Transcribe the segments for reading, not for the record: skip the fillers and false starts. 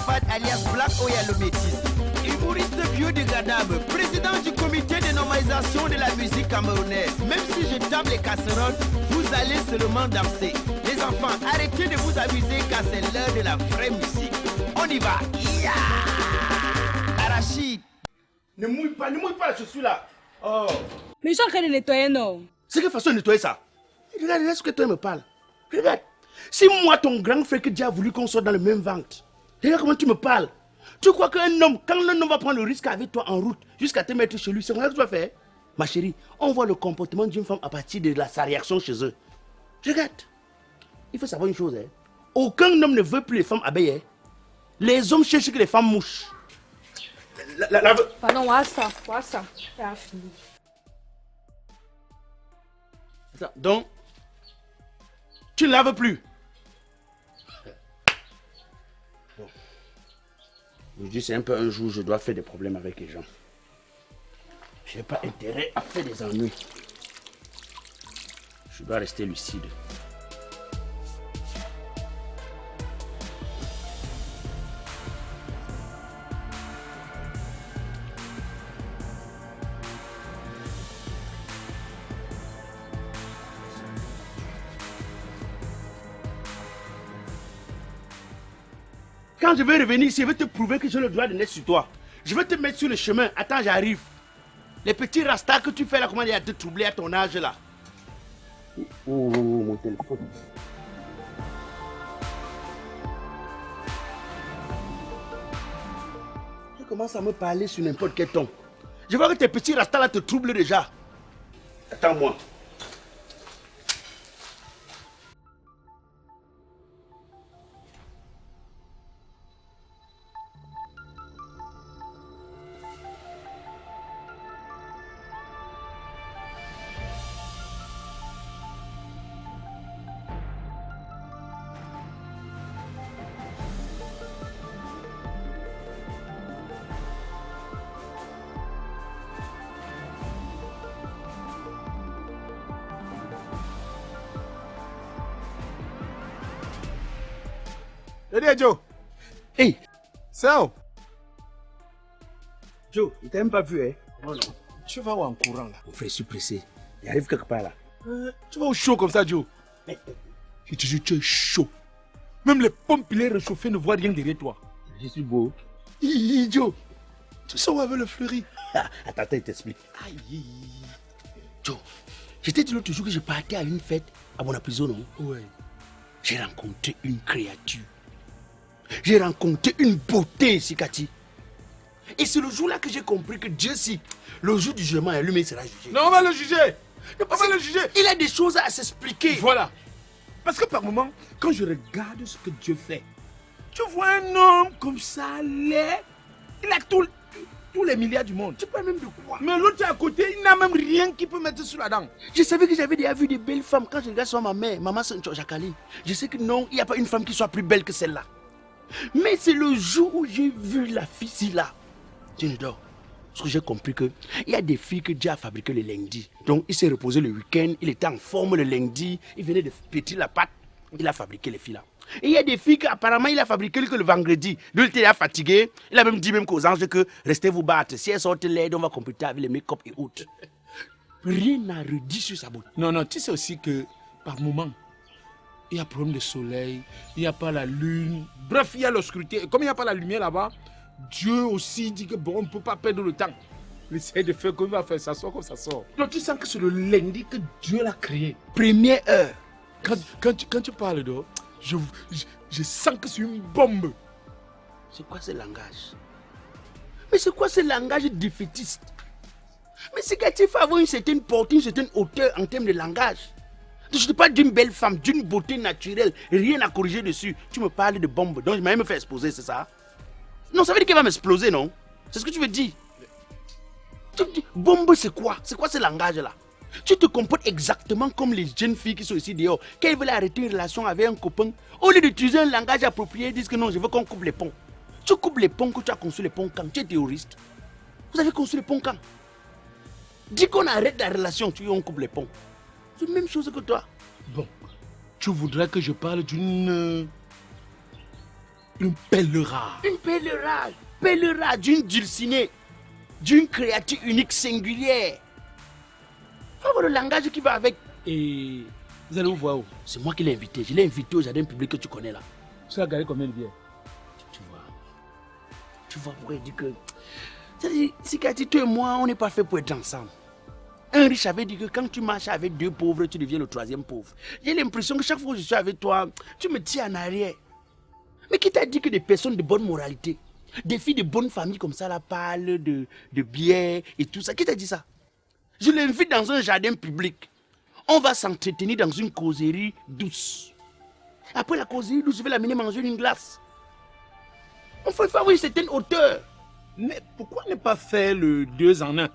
Fad alias Black Oyalo Métis. Humoriste biodégradable, président du comité de normalisation de la musique camerounaise. Même si je tape les casseroles, vous allez seulement danser. Les enfants, arrêtez de vous amuser car c'est l'heure de la vraie musique. On y va. Yeah! Arachide. Ne mouille pas, je suis là. Oh. Mais je suis en train de nettoyer, non? C'est quelle façon de nettoyer ça? Regarde, laisse que toi me parles. Regarde. Si moi, ton grand frère que Dieu a voulu qu'on soit dans le même ventre, regarde comment tu me parles. Tu crois qu'un homme, quand un homme va prendre le risque avec toi en route jusqu'à te mettre chez lui, c'est quoi que tu vas faire? Ma chérie, on voit le comportement d'une femme à partir de sa réaction chez eux. Regarde. Il faut savoir une chose. Hein. Aucun homme ne veut plus les femmes abeilles. Hein. Les hommes cherchent que les femmes mouches. Pardon, voilà ça. Ça a fini. Donc, tu ne laves plus. Bon. Je dis c'est un peu un jour je dois faire des problèmes avec les gens. Je n'ai pas intérêt à faire des ennuis. Je dois rester lucide. Quand je vais revenir ici, je vais te prouver que j'ai le droit de naître sur toi. Je vais te mettre sur le chemin. Attends, j'arrive. Les petits rastas que tu fais là, comment il y a te troubler à ton âge là. Oh, mon téléphone. Tu commences à me parler sur n'importe quel ton. Je vois que tes petits rastas là te troublent déjà. Attends-moi. Salut Joe. Hey. So. Joe, il t'a même pas vu, hein? Non, non. Tu vas où en courant là? Mon frère, je suis pressé. Il arrive quelque part là. Tu vas au chaud comme ça, Joe? Je te jure, tu es chaud. Même les pompes les réchauffées ne voient rien derrière toi. Je suis beau. Joe, tu sais où avait le fleuri? Attends, il t'explique. Aïe. Joe, je t'ai dit l'autre jour que je partais à une fête à mon prison, non? Ouais. J'ai rencontré une créature. J'ai rencontré une beauté, Sikati. Et c'est le jour-là que j'ai compris que Dieu, si le jour du jugement, lui-même sera jugé. Non, on va le juger. On va le juger. Il a des choses à s'expliquer. Voilà. Parce que par moment, quand je regarde ce que Dieu fait, tu vois un homme comme ça, laid. Il a tous les milliards du monde. Tu parles même de quoi? Mais l'autre à côté, il n'a même rien qui peut mettre sur la dent. Je savais que j'avais déjà vu des belles femmes. Quand je regarde sur ma mère, maman Jacqueline, je sais que non, il n'y a pas une femme qui soit plus belle que celle-là. Mais c'est le jour où j'ai vu la fille là. Dieu ne dort. Parce que j'ai compris qu'il y a des filles que Dieu a fabriquées le lundi. Donc il s'est reposé le week-end, il était en forme le lundi, il venait de pétrir la pâte, il a fabriqué les filles là. Et il y a des filles qu'apparemment il a fabriqué que le vendredi. Donc il était là fatigué, il a même dit même qu'aux anges que restez vous battre. Si elles sortent laides, on va compléter avec les make-up et autres. Rien n'a redit sur sa beauté. Non, non, tu sais aussi que par moment, il y a problème de soleil, il n'y a pas la lune. Bref, il y a l'obscurité. Et comme il n'y a pas la lumière là-bas, Dieu aussi dit que bon, on ne peut pas perdre le temps. Il essaie de faire comme il va faire, ça sort comme ça sort. Donc tu sens que c'est le lundi que Dieu l'a créé. Première heure. Quand tu parles d'eau, je sens que c'est une bombe. C'est quoi ce langage? Mais c'est quoi ce langage défaitiste? Mais c'est qu'il faut avoir une certaine portée, une certaine hauteur en termes de langage. Je te parle d'une belle femme, d'une beauté naturelle, rien à corriger dessus. Tu me parles de bombe, donc je m'avais me fait exploser, c'est ça? Non, ça veut dire qu'elle va m'exploser, non? C'est ce que tu veux dire? Bombe, c'est quoi? C'est quoi ce langage-là? Tu te comportes exactement comme les jeunes filles qui sont ici dehors. Quand elles veulent arrêter une relation avec un copain, au lieu d'utiliser un langage approprié, ils disent que non, je veux qu'on coupe les ponts. Tu coupes les ponts que tu as construit les ponts quand? Tu es terroriste. Vous avez construit les ponts quand? Dis qu'on arrête la relation, tu on coupe les ponts. C'est la même chose que toi. Bon, tu voudrais que je parle d'une Une perle rare. Une perle rare d'une dulcinée, d'une créature unique singulière. Faut avoir le langage qui va avec. Et vous allez vous voir où? C'est moi qui l'ai invité. Je l'ai invité au jardin public que tu connais là. Tu as gagné combien de billets? Tu vois pourquoi il dit que... C'est-à-dire, Sikati, toi et moi, on n'est pas fait pour être ensemble. Un riche avait dit que quand tu marches avec deux pauvres, tu deviens le troisième pauvre. J'ai l'impression que chaque fois que je suis avec toi, tu me tiens en arrière. Mais qui t'a dit que des personnes de bonne moralité, des filles de bonne famille comme ça, là, parlent de bière et tout ça? Qui t'a dit ça? Je l'invite dans un jardin public. On va s'entretenir dans une causerie douce. Après la causerie douce, je vais l'amener manger une glace. On faut avoir une certaine hauteur. Mais pourquoi ne pas faire le 2 en 1?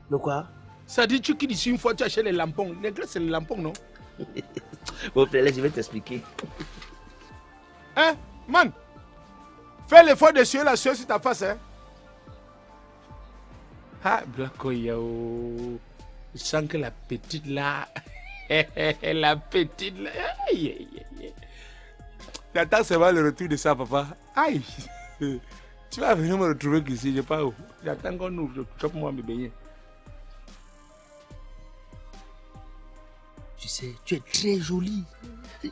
Le quoi? Ça dit, tu quittes ici une fois, tu achètes les lampons. Les glaces, c'est les lampons, non? Bon, frère, je vais t'expliquer. Hein, man? Fais l'effort de suer la sueur sur ta face, hein? Ah, Blacko Yao. Je sens que la petite là. La petite là. Aïe, aïe, aïe. J'attends seulement le retour de ça, papa. Aïe. Tu vas venir me retrouver ici, je sais pas où. J'attends qu'on ouvre, je chope moi mes beignets. Tu sais, tu es très jolie.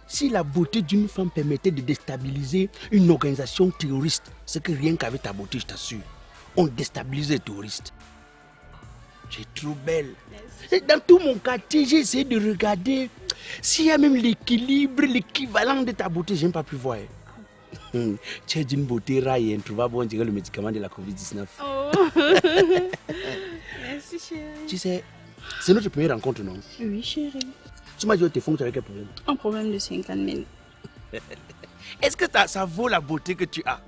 Si la beauté d'une femme permettait de déstabiliser une organisation terroriste, c'est que rien qu'avec ta beauté, je t'assure, on déstabilise les terroristes. Tu es trop belle. Merci. Dans tout mon quartier, j'ai essayé de regarder s'il y a même l'équilibre, l'équivalent de ta beauté. Je n'ai pas pu voir. Tu es d'une beauté rare et introuvable, on dirait le médicament de la Covid-19. Oh. Merci chérie. Tu sais, c'est notre première rencontre, non? Oui chérie. Tu m'as dit au téléphone que tu avais quel problème? Un problème de 50 000. Est-ce que ça vaut la beauté que tu as?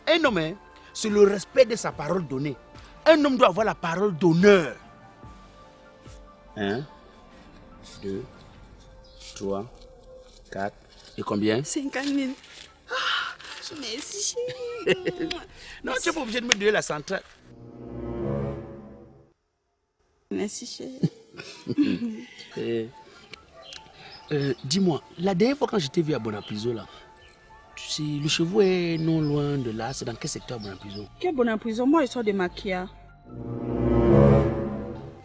Un homme, hein, c'est le respect de sa parole donnée. Un homme doit avoir la parole d'honneur. 1, 2, 3, 4. Et combien? 50 000. Ah, merci chérie. Non, tu n'es pas obligé de me donner la centrale. Merci chérie. Dis-moi, la dernière fois quand je t'ai vu à Bonapriso là, tu sais, le chevaux est non loin de là. C'est dans quel secteur Bonapriso? Quel Bonapriso? Moi je sors de Makia.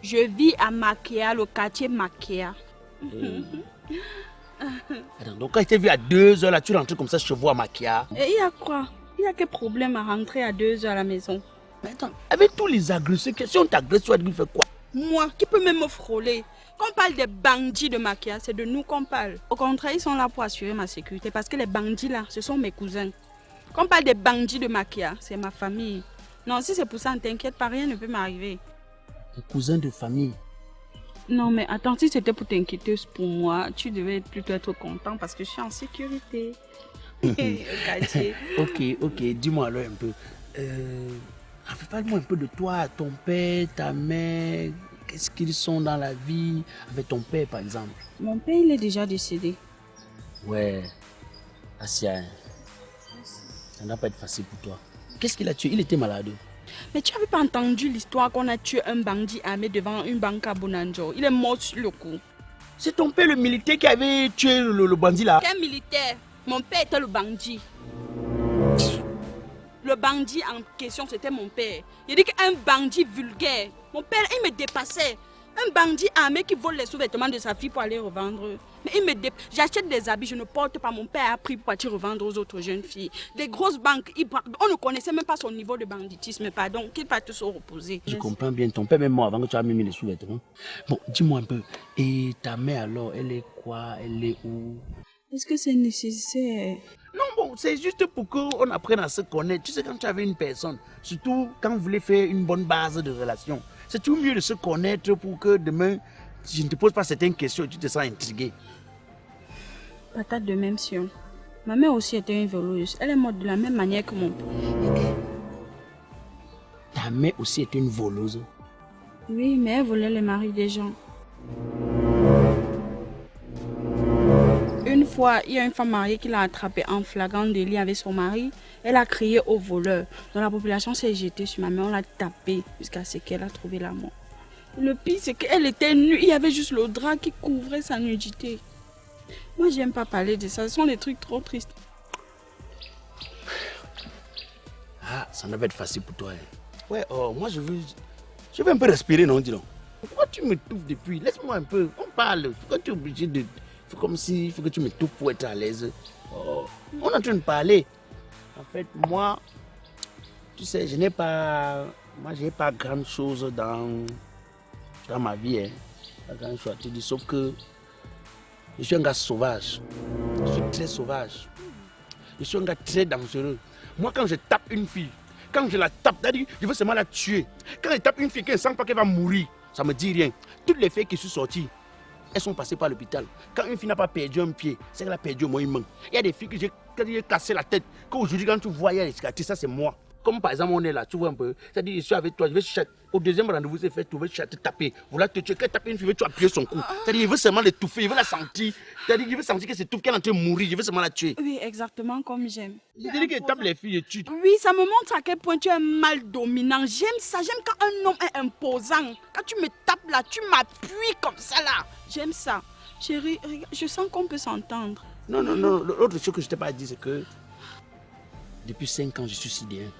Je vis à Makia, le quartier Makia. Attends, donc quand je t'ai vu à 2h là, tu rentres comme ça, chevaux à Makia. Et il y a quoi? Il y a quel problème à rentrer à 2h à la maison? Mais attends, avec tous les agresseurs, si on t'agresse, tu vas dire quoi? Moi, qui peut même me frôler? Quand on parle des bandits de Makia, c'est de nous qu'on parle. Au contraire, ils sont là pour assurer ma sécurité parce que les bandits là, ce sont mes cousins. Quand on parle des bandits de Makia, c'est ma famille. Non, si c'est pour ça, ne t'inquiète pas, rien ne peut m'arriver. Tes cousins de famille? Non, mais attends, si c'était pour t'inquiéter pour moi, tu devais plutôt être content parce que je suis en sécurité. Ok, dis-moi alors un peu. Parle-moi un peu de toi, ton père, ta mère. Qu'est-ce qu'ils sont dans la vie avec ton père, par exemple? Mon père, il est déjà décédé. Ouais, Asia, ça ne va pas être facile pour toi. Qu'est-ce qu'il a tué? Il était malade. Mais tu n'avais pas entendu l'histoire qu'on a tué un bandit armé devant une banque à Bonanjo? Il est mort sur le coup. C'est ton père, le militaire, qui avait tué le bandit là? Quel militaire? Mon père était le bandit. Le bandit en question, c'était mon père. Il dit qu'un bandit vulgaire. Mon père, il me dépassait. Un bandit armé qui vole les sous-vêtements de sa fille pour aller revendre. Mais il me dépasse. J'achète des habits, je ne porte pas. Mon père a pris pour partir revendre aux autres jeunes filles. Des grosses banques, on ne connaissait même pas son niveau de banditisme. Pardon, qu'il va tous se reposer. Je comprends bien. Ton père, même mort avant que tu aies mis les sous-vêtements. Bon, dis-moi un peu. Et ta mère alors, elle est quoi? Elle est où? Est-ce que c'est nécessaire? Non, bon, c'est juste pour qu'on apprenne à se connaître. Tu sais, quand tu avais une personne, surtout quand vous voulez faire une bonne base de relation, c'est tout mieux de se connaître pour que demain, si je ne te pose pas certaines questions, tu te sens intrigué. Patate de même sion. Ma mère aussi était une voleuse. Elle est morte de la même manière que mon père. Ta mère aussi était une voleuse? Oui, mais elle volait les maris des gens. Une fois, il y a une femme mariée qui l'a attrapée en flagrant délit avec son mari. Elle a crié au voleur. Donc la population s'est jetée sur ma mère, on l'a tapée jusqu'à ce qu'elle a trouvé la mort. Le pire, c'est qu'elle était nue. Il y avait juste le drap qui couvrait sa nudité. Moi, j'aime pas parler de ça. Ce sont des trucs trop tristes. Ah, ça devait être facile pour toi. Hein. Ouais, oh, moi je veux un peu respirer, non, dis donc. Pourquoi tu me touffes depuis? Laisse-moi un peu, on parle. Pourquoi tu es obligé de... C'est comme si il faut que tu me touffes pour être à l'aise. Oh, on est en train de parler. En fait, moi, tu sais, je n'ai pas grand chose dans ma vie. Hein. Pas grand chose à te dire, sauf que je suis un gars sauvage. Je suis très sauvage. Je suis un gars très dangereux. Moi, quand je tape une fille, quand je la tape, c'est-à-dire, je veux seulement la tuer. Quand je tape une fille, qu'elle ne sent pas qu'elle va mourir, ça ne me dit rien. Toutes les filles qui sont sorties, elles sont passées par l'hôpital. Quand une fille n'a pas perdu un pied, c'est qu'elle a perdu au moins une main. Il y a des filles que j'ai cassé la tête, qu'aujourd'hui, quand tu vois, il y a des cicatrices, ça c'est moi. Comme par exemple, on est là, tu vois un peu. C'est-à-dire, je suis avec toi, je vais au deuxième rendez-vous, c'est fait, tu veux te taper. Voilà, tu veux taper une fille, tu vas appuyer son cou. C'est-à-dire, il veut seulement l'étouffer, il veut la sentir. C'est-à-dire, il veut sentir que c'est tout, qu'elle est en train de mourir, je veux seulement la tuer. Oui, exactement comme j'aime. C'est-à-dire qu'il tape les filles et tue. Oui, ça me montre à quel point tu es un mal dominant. J'aime ça, j'aime quand un homme est imposant. Quand tu me tapes là, tu m'appuies comme ça là. J'aime ça. Chérie, regarde, je sens qu'on peut s'entendre. Non. L'autre chose que je t'ai pas dit, c'est que depuis 5 ans, je suis sidéen.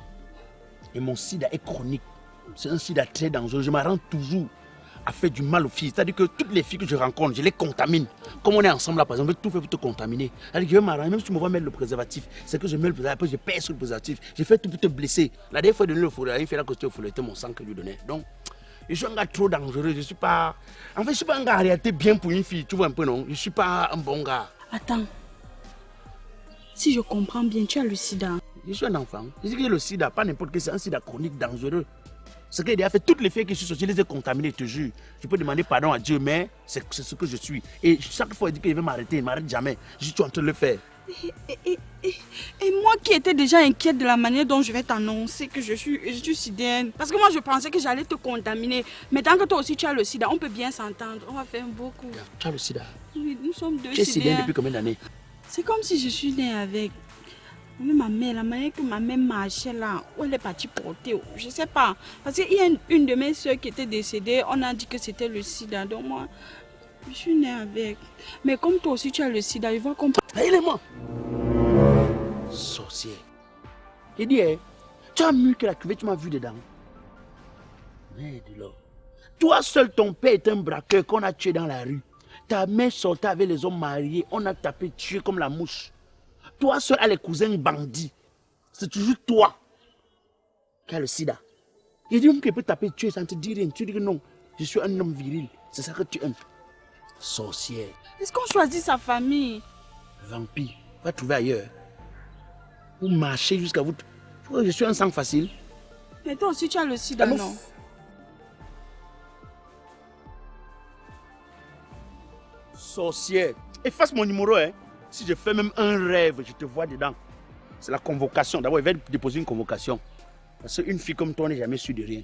Et mon sida est chronique. C'est un sida très dangereux. Je m'arrête toujours à faire du mal aux filles. C'est-à-dire que toutes les filles que je rencontre, je les contamine. Comme on est ensemble là, par exemple, je vais tout faire pour te contaminer. C'est-à-dire que je vais m'arranger, même si tu me vois mettre le préservatif, c'est que je mets le préservatif, après je pèse sur le préservatif. Je fais tout pour te blesser. La dernière fois, je donné le fourré, il fait la costume au fourré, c'était mon sang que je lui donnais. Donc, je suis un gars trop dangereux. Je suis pas. En fait, je suis pas un gars en réalité bien pour une fille. Tu vois un peu, non? Je suis pas un bon gars. Attends. Si je comprends bien, tu as le sida. Je suis un enfant. Je dis que le sida, pas n'importe quel, c'est un sida chronique dangereux. Ce qu'il a fait, toutes les filles qui sont sorties, je les ai contaminées, je te jure. Je peux demander pardon à Dieu, mais c'est ce que je suis. Et chaque fois, il dit qu'il veut m'arrêter, il ne m'arrête jamais. Je dis, tu es en train de le faire. Et moi qui étais déjà inquiète de la manière dont je vais t'annoncer que je suis sidéenne. Parce que moi, je pensais que j'allais te contaminer. Mais tant que toi aussi, tu as le sida, on peut bien s'entendre. On va faire beaucoup. Tu as le sida? Oui, nous sommes deux sidéens. Tu es sidéenne depuis combien d'années? C'est comme si je suis née avec. Mais ma mère, la manière que ma mère marchait là, où elle est partie porter, je ne sais pas. Parce qu'il y a une de mes soeurs qui était décédée, on a dit que c'était le sida. Donc moi, je suis née avec. Mais comme toi aussi tu as le sida, il va comprendre. Il est mort. Sorcière. J'ai dit, hein, tu as mieux que la cuvée, tu m'as vu dedans. Merde là. Toi seul, ton père est un braqueur qu'on a tué dans la rue. Ta mère sortait avec les hommes mariés, on a tapé, tué comme la mouche. Toi seul a les cousins bandits. C'est toujours toi qui as le sida. Il dit qu'il peut taper, tuer, ça ne te dit rien. Tu dis que non, je suis un homme viril. C'est ça que tu aimes. Sorcière. Est-ce qu'on choisit sa famille? Vampire. Va trouver ailleurs. Vous marchez jusqu'à vous. Je suis un sang facile. Mais toi aussi tu as le sida, non? Sorcière. Efface mon numéro, hein. Si je fais même un rêve, je te vois dedans. C'est la convocation. D'abord, il va déposer une convocation. Parce qu'une fille comme toi n'est jamais sûre de rien.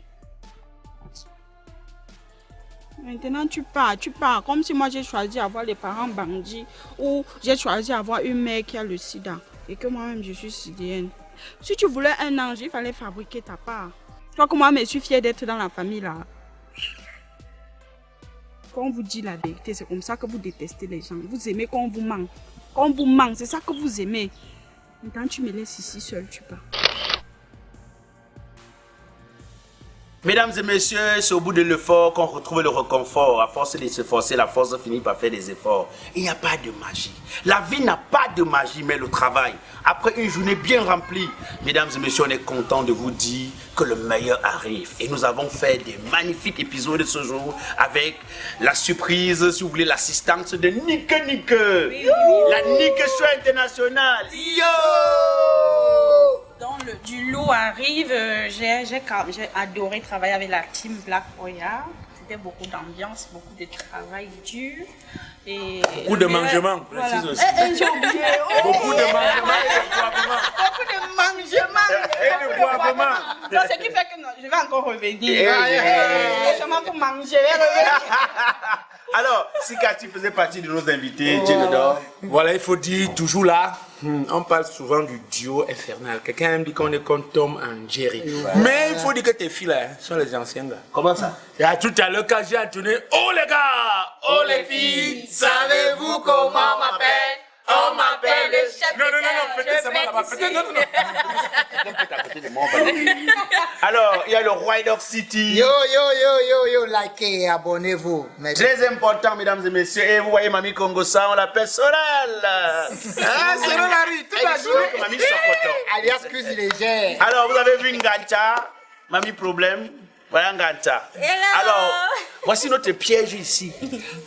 Maintenant, tu pars. Comme si moi j'ai choisi avoir les parents bandits ou j'ai choisi avoir une mère qui a le sida. Et que moi-même, je suis sidéenne. Si tu voulais un ange, il fallait fabriquer ta part. Toi, comme moi, je suis fière d'être dans la famille là. Quand on vous dit la vérité, c'est comme ça que vous détestez les gens. Vous aimez quand on vous ment. Quand on vous ment, c'est ça que vous aimez. Maintenant, tu me laisses ici seule, tu pars. Mesdames et messieurs, c'est au bout de l'effort qu'on retrouve le réconfort. À force de s'efforcer, la force finit par faire des efforts. Il n'y a pas de magie. La vie n'a pas de magie, mais le travail. Après une journée bien remplie, mesdames et messieurs, on est content de vous dire que le meilleur arrive. Et nous avons fait des magnifiques épisodes ce jour avec la surprise, si vous voulez, l'assistance de Nick. Oui. La Nick Show internationale. Yo! Donc du lot arrive, j'ai adoré travailler avec la team Black Oya. C'était beaucoup d'ambiance, beaucoup de travail dur. Et beaucoup de mangements, précise aussi. J'ai oublié. Beaucoup de mangements et de boivements. Beaucoup de mangements et de boivements. Donc ce qui fait que non, je vais encore revenir. Seulement pour manger. Alors, si Cathy faisait partie de nos invités, Djenedor. Voilà, il faut dire toujours là, on parle souvent du duo infernal. Quelqu'un me dit qu'on est comme Tom et Jerry. Mais il faut dire que tes filles là sont les anciennes là. Comment ça? Et à tout à l'heure, quand j'ai entonné, oh les gars, oh les filles, savez-vous comment on m'appelle? On m'appelle le chef. Non, peut-être ça va là-bas. Peut-être, non. Alors, il y a le Roi d'Or City. Yo, likez, abonnez-vous. Merci. Très important, mesdames et messieurs. Et vous voyez Mamie Congosa, on l'appelle Sorel. Ah, c'est dans la rue, toute la journée. Mamie Sokoto. Alias Cusi Légère. Alors, vous avez vu Ngancha, Mamie Problème. Voilà Ngancha. Alors, voici notre piège ici.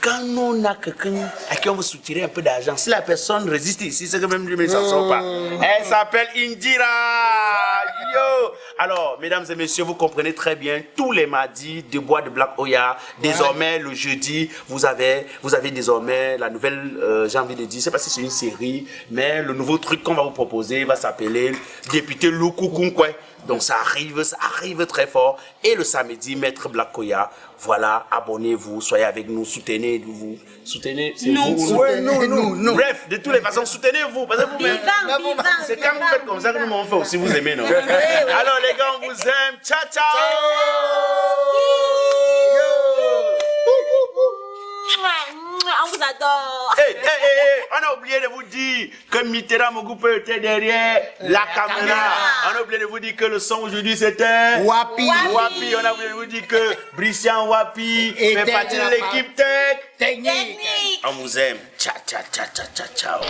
Quand on a quelqu'un à qui on veut soutirer un peu d'argent, si la personne résiste ici, c'est que même lui, mais ça ne sort pas. Elle s'appelle Indira. Yo. Alors, mesdames et messieurs, vous comprenez très bien, tous les mardis de bois de Black Oya, désormais le jeudi, vous avez désormais la nouvelle, j'ai envie de dire, je ne sais pas si c'est une série, mais le nouveau truc qu'on va vous proposer va s'appeler Député Loukoukoukoué. Donc ça arrive très fort. Et le samedi, Maître Black Oya, voilà, abonnez-vous, soyez avec nous, soutenez-vous. Soutenez, c'est Non. vous. Ouais, nous. Bref, de toutes les façons, soutenez-vous. Parce que vous-même, c'est quand vous faites comme ça que nous on fait aussi, vous aimez, non? Alors les gars, on vous aime. Ciao, ciao. On vous adore. Hey, on a oublié de vous dire que Mitterrand Mogoupé était derrière la caméra. On a oublié de vous dire que le son aujourd'hui c'était Wapi. On a oublié de vous dire que Brian Wapi fait partie de l'équipe Technique. On vous aime. Ciao, ciao, ciao, ciao, ciao, ciao.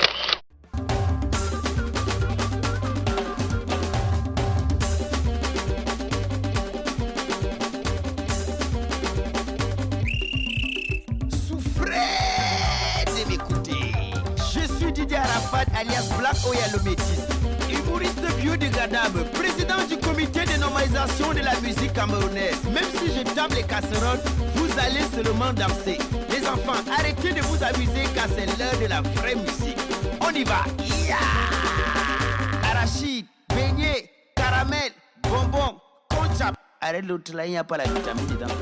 Didier Arafat alias Black Oya le Métis, humoriste biodégradable, président du comité de normalisation de la musique camerounaise. Même si je tape les casseroles, vous allez seulement danser. Les enfants, arrêtez de vous amuser car c'est l'heure de la vraie musique. On y va. Arachide, beignet, caramel, bonbon, conchap. Arrête l'autre là, il n'y a pas la vitamine dedans.